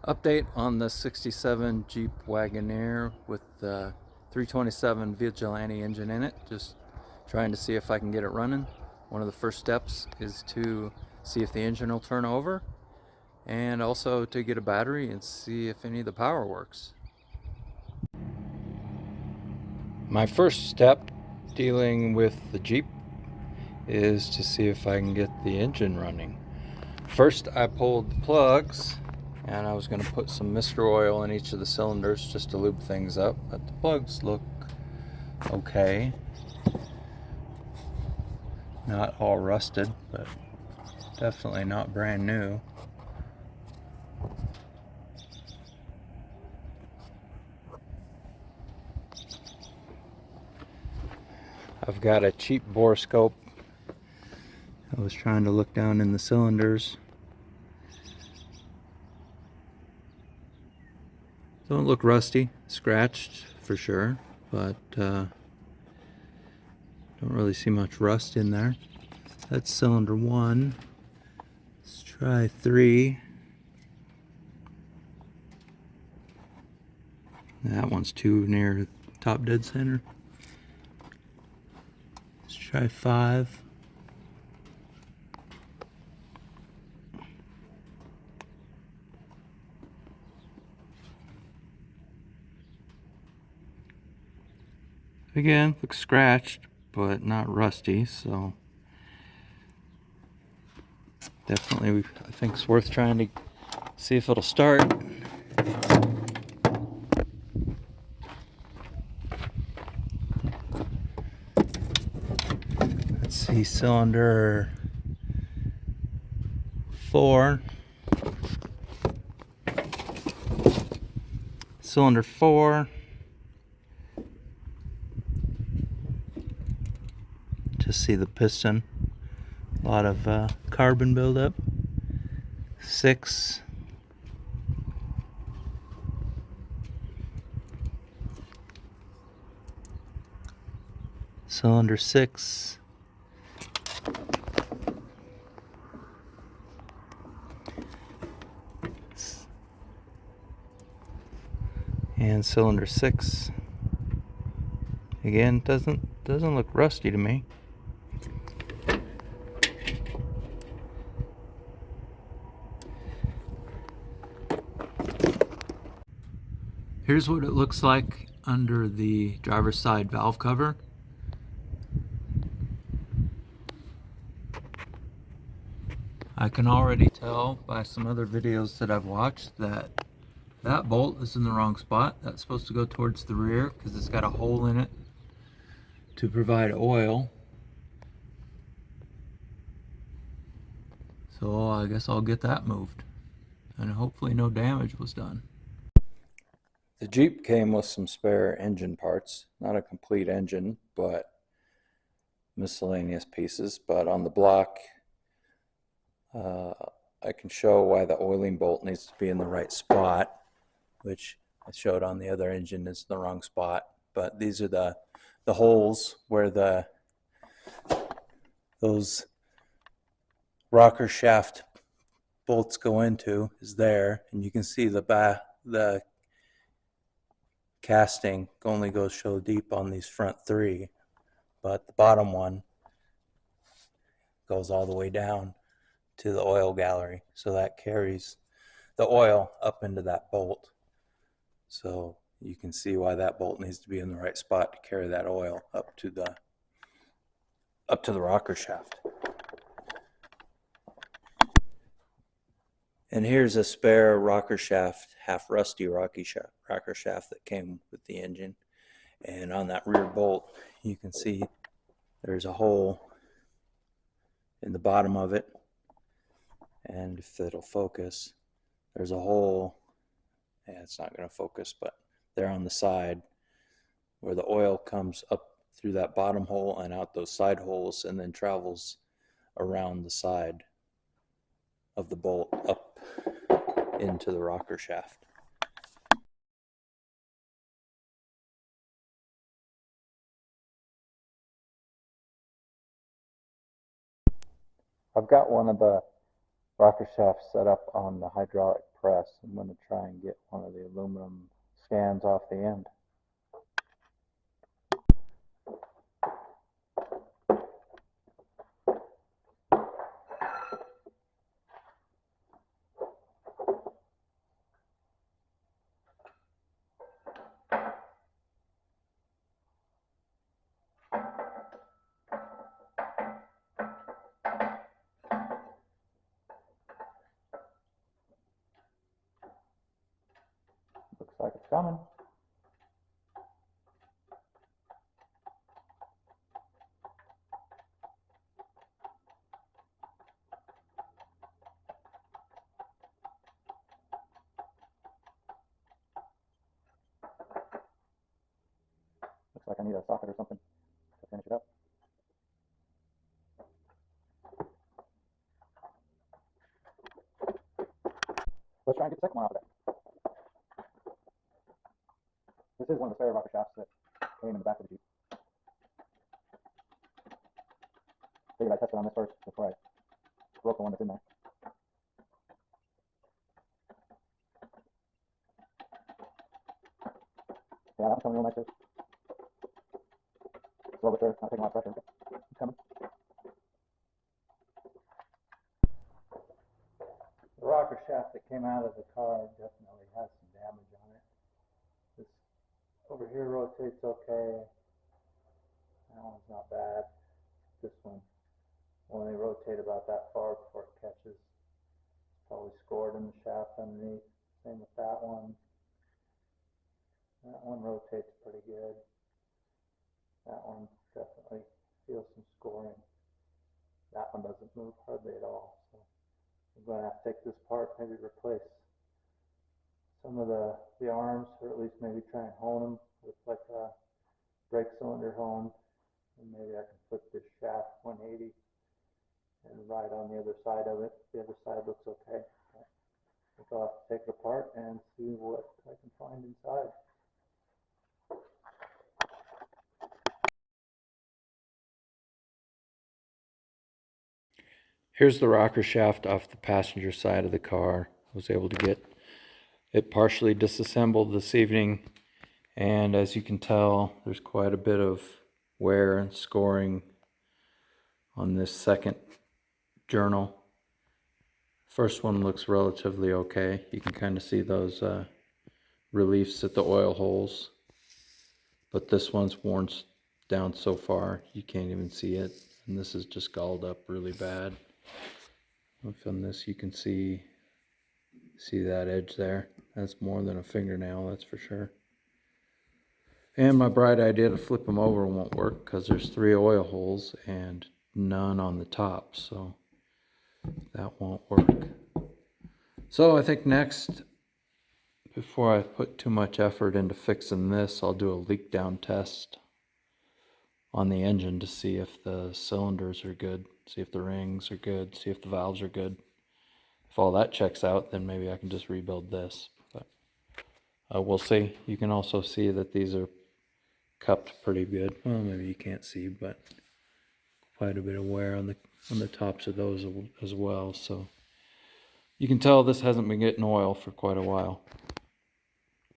Update on the 67 Jeep Wagoneer with the 327 Vigilante engine in it. Just trying to see if I can get it running. One of the first steps is to see if the engine will turn over, and also to get a battery and see if any of the power works. My first step dealing with the Jeep is to see if I can get the engine running. First, I pulled the plugs, and I was going to put some Mr. Oil in each of the cylinders just to lube things up, but the plugs look okay. Not all rusted, but definitely not brand new. I've got a cheap borescope. I was trying to look down in the cylinders. Don't look rusty, scratched for sure, but don't really see much rust in there. That's cylinder 1. Let's try 3. That one's too near top dead center. Let's try 5. Again, looks scratched, but not rusty, so definitely I think it's worth trying to see if it'll start. Let's see, cylinder 4. Cylinder 4. Just see the piston. A lot of carbon buildup. 6. Cylinder 6. And cylinder 6. Again, doesn't look rusty to me. Here's what it looks like under the driver's side valve cover. I can already tell by some other videos that I've watched that that bolt is in the wrong spot. That's supposed to go towards the rear because it's got a hole in it to provide oil. So I guess I'll get that moved, and hopefully no damage was done. The Jeep came with some spare engine parts, not a complete engine, but miscellaneous pieces. But on the block, I can show why the oiling bolt needs to be in the right spot, which I showed on the other engine is in the wrong spot. But these are the holes where those rocker shaft bolts go into is there, and you can see the casting only goes so deep on these front 3, but the bottom one goes all the way down to the oil gallery, so that carries the oil up into that bolt. So you can see why that bolt needs to be in the right spot to carry that oil up to the rocker shaft. And here's a spare rocker shaft, half rusty rocker shaft that came with the engine. And on that rear bolt, you can see there's a hole in the bottom of it. And if it'll focus, there's a hole. Yeah, it's not going to focus, but there on the side where the oil comes up through that bottom hole and out those side holes, and then travels around the side of the bolt up into the rocker shaft. I've got one of the rocker shafts set up on the hydraulic press. I'm going to try and get one of the aluminum scans off the end. Looks like it's coming. Looks like I need a socket or something to finish it up. Let's try and get the second one out of there. This is one of the spare rocker shafts that came in the back of the Jeep. Figured I'd test it on this first before I broke the one that's in there. Yeah, that one's coming real nice too. Slow but sure, not taking a lot of pressure. It's coming. The rocker shaft that came out of the car definitely has some damage on it. This over here rotates okay. That one's not bad. This one, when they rotate about that far before it catches, it's probably scored in the shaft underneath. Same with that one. That one rotates pretty good. That one definitely feels some scoring. That one doesn't move hardly at all. So I'm going to have to take this apart, maybe replace some of the arms, or at least maybe try and hone them with like a brake cylinder hone. And maybe I can flip this shaft 180 and ride on the other side of it. The other side looks okay. I think I'll have to take it apart and see what I can find inside. Here's the rocker shaft off the passenger side of the car. I was able to get it partially disassembled this evening, and as you can tell, there's quite a bit of wear and scoring on this second journal. First one looks relatively okay. You can kind of see those reliefs at the oil holes, but this one's worn down so far you can't even see it, and this is just galled up really bad. From this you can see that edge there. That's more than a fingernail, that's for sure. And my bright idea to flip them over won't work because there's 3 oil holes and none on the top, so that won't work. So I think next, before I put too much effort into fixing this, I'll do a leak down test on the engine to see if the cylinders are good, see if the rings are good, see if the valves are good. If all that checks out, then maybe I can just rebuild this. But we'll see. You can also see that these are cupped pretty good. Well, maybe you can't see, but quite a bit of wear on the tops of those as well. So you can tell this hasn't been getting oil for quite a while.